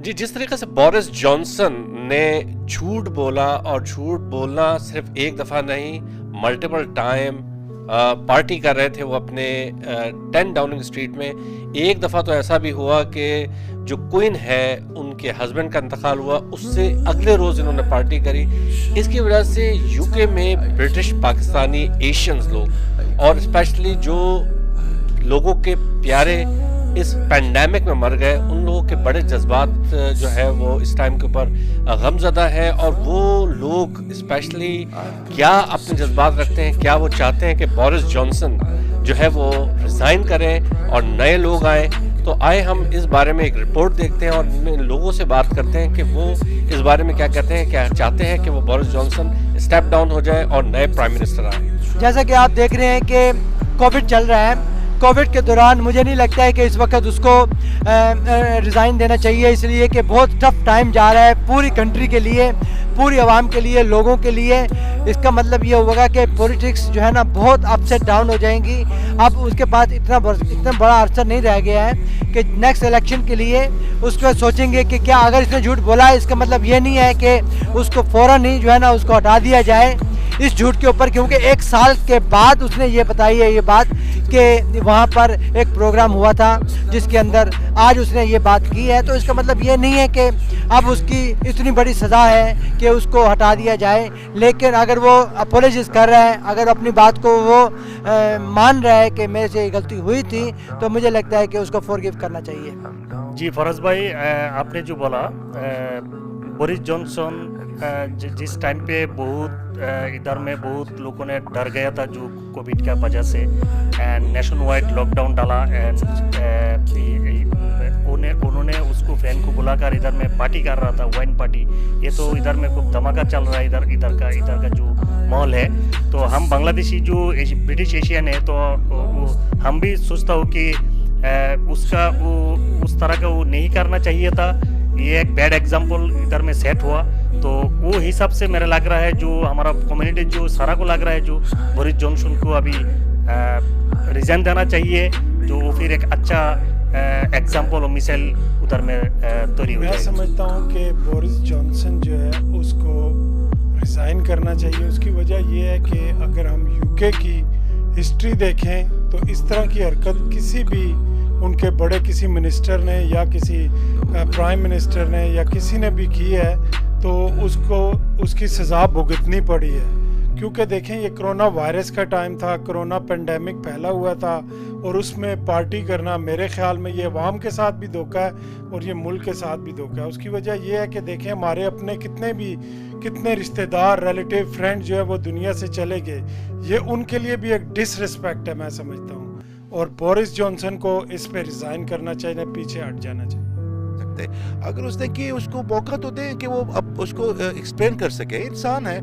जी, जिस तरीके से बोरिस जॉनसन ने झूठ बोला और झूठ बोलना सिर्फ एक दफ़ा नहीं, मल्टीपल टाइम पार्टी कर रहे थे वो अपने 10 डाउनिंग स्ट्रीट में। एक दफ़ा तो ऐसा भी हुआ कि जो क्वीन है उनके हस्बैंड का इंतकाल हुआ, उससे अगले रोज़ इन्होंने पार्टी करी। इसकी वजह से यूके में ब्रिटिश, पाकिस्तानी, एशियंस लोग और स्पेशली जो लोगों के प्यारे इस पैंडेमिक में मर गए, उन लोगों के बड़े जज्बात जो है वो इस टाइम के ऊपर गमज़दा है। और वो लोग स्पेशली क्या अपने जज्बात रखते हैं, क्या वो चाहते हैं कि बोरिस जॉनसन जो है वो रिज़ाइन करें और नए लोग आए। तो आए हम इस बारे में एक रिपोर्ट देखते हैं और लोगों से बात करते हैं कि वो इस बारे में क्या कहते हैं, क्या चाहते हैं कि वो बोरिस जॉनसन स्टेप डाउन हो जाए और नए प्राइम मिनिस्टर आए। जैसा कि आप देख रहे हैं कि कोविड चल रहा है, कोविड के दौरान मुझे नहीं लगता है कि इस वक्त उसको रिज़ाइन देना चाहिए, इसलिए कि बहुत टफ टाइम जा रहा है पूरी कंट्री के लिए, पूरी आवाम के लिए, लोगों के लिए। इसका मतलब ये होगा कि पॉलिटिक्स जो है ना बहुत अपसेट डाउन हो जाएंगी। अब उसके पास इतना बड़ा अरसा नहीं रह गया है कि नेक्स्ट इलेक्शन के लिए उसको सोचेंगे कि क्या अगर इसने झूठ बोला है, इसका मतलब ये नहीं है कि उसको फ़ौरन ही जो है ना उसको हटा दिया जाए इस झूठ के ऊपर, क्योंकि 1 साल के बाद उसने ये बताई है ये बात कि वहाँ पर एक प्रोग्राम हुआ था जिसके अंदर आज उसने ये बात की है। तो इसका मतलब ये नहीं है कि अब उसकी इतनी बड़ी सज़ा है कि उसको हटा दिया जाए, लेकिन अगर वो अपोलोजाइज़ कर रहा है, अगर अपनी बात को वो मान रहा है कि मेरे से ये गलती हुई थी, तो मुझे लगता है कि उसको फॉरगिव करना चाहिए। जी फरज भाई, आपने जो बोला बोरिस जॉनसन जिस टाइम पे बहुत इधर में बहुत लोगों ने डर गया था जो कोविड की वजह से, एंड नेशन वाइड लॉकडाउन डाला, एंड उन्होंने उसको फैन को बुलाकर इधर में पार्टी कर रहा था, वाइन पार्टी। ये तो इधर में खूब धमाका चल रहा है इधर का जो माहौल है। तो हम बांग्लादेशी जो ब्रिटिश एशियन है, तो हम भी सोचता हूँ कि उसका वो उस तरह का वो नहीं करना चाहिए था। ये एक बैड एग्जाम्पल इधर में सेट हुआ, तो वो हिसाब से मेरा लग रहा है जो हमारा कम्युनिटी जो सारा को लग रहा है जो बोरिस जॉनसन को अभी रिजाइन देना चाहिए, जो वो फिर एक अच्छा एग्जाम्पल और मिसाइल उधर में तैयारी हो जाएगी। मैं समझता हूँ कि बोरिस जॉनसन जो है उसको रिज़ाइन करना चाहिए। उसकी वजह ये है कि अगर हम यूके की हिस्ट्री देखें तो इस तरह की हरकत किसी भी उनके बड़े किसी मिनिस्टर ने या किसी प्राइम मिनिस्टर ने या किसी ने भी की है तो उसको उसकी सज़ा भुगतनी पड़ी है। क्योंकि देखें, ये कोरोना वायरस का टाइम था, कोरोना पेंडेमिक फैला हुआ था, और उसमें पार्टी करना मेरे ख्याल में ये अवाम के साथ भी धोखा है और ये मुल्क के साथ भी धोखा है। उसकी वजह ये है कि देखें, हमारे अपने कितने रिश्तेदार, रिलेटिव, फ्रेंड जो है वो दुनिया से चले गए। ये उनके लिए भी एक डिसरिस्पेक्ट है, मैं समझता हूँ। और बोरिस जॉनसन को इस पे रिज़ाइन करना चाहिए, पीछे हट जाना चाहिए। अगर उसने कि उसको मौका तो दें कि वो अब उसको एक्सप्लेन कर सके। इंसान है,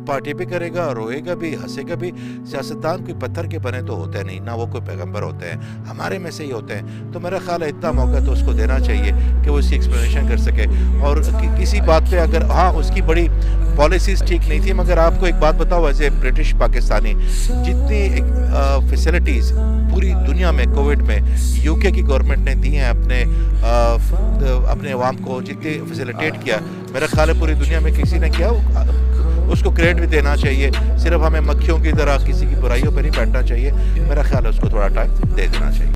पार्टी भी करेगा, रोएगा भी, हंसेगा भी। सियासतदान कोई पत्थर के बने तो होते नहीं, ना वो कोई पैगंबर होते हैं, हमारे में से ही होते हैं। तो मेरा ख्याल है इतना मौका तो उसको देना चाहिए कि वो इसकी एक्सप्लेनेशन कर सके। और किसी बात पे अगर हाँ उसकी बड़ी पॉलिसीज़ ठीक नहीं थी, मगर आपको एक बात बताओ, एज ए ब्रिटिश पाकिस्तानी, जितनी फैसिलिटीज़ पूरी दुनिया में कोविड में यूके की गवर्नमेंट ने दी हैं अपने अवाम को, जितनी फैसिलिटेट किया, मेरा ख्याल है पूरी दुनिया में किसी ने किया, उसको क्रेडिट भी देना चाहिए। सिर्फ हमें मक्खियों की तरह किसी की बुराइयों पर नहीं बैठना चाहिए। मेरा ख्याल है उसको थोड़ा टाइम दे देना चाहिए।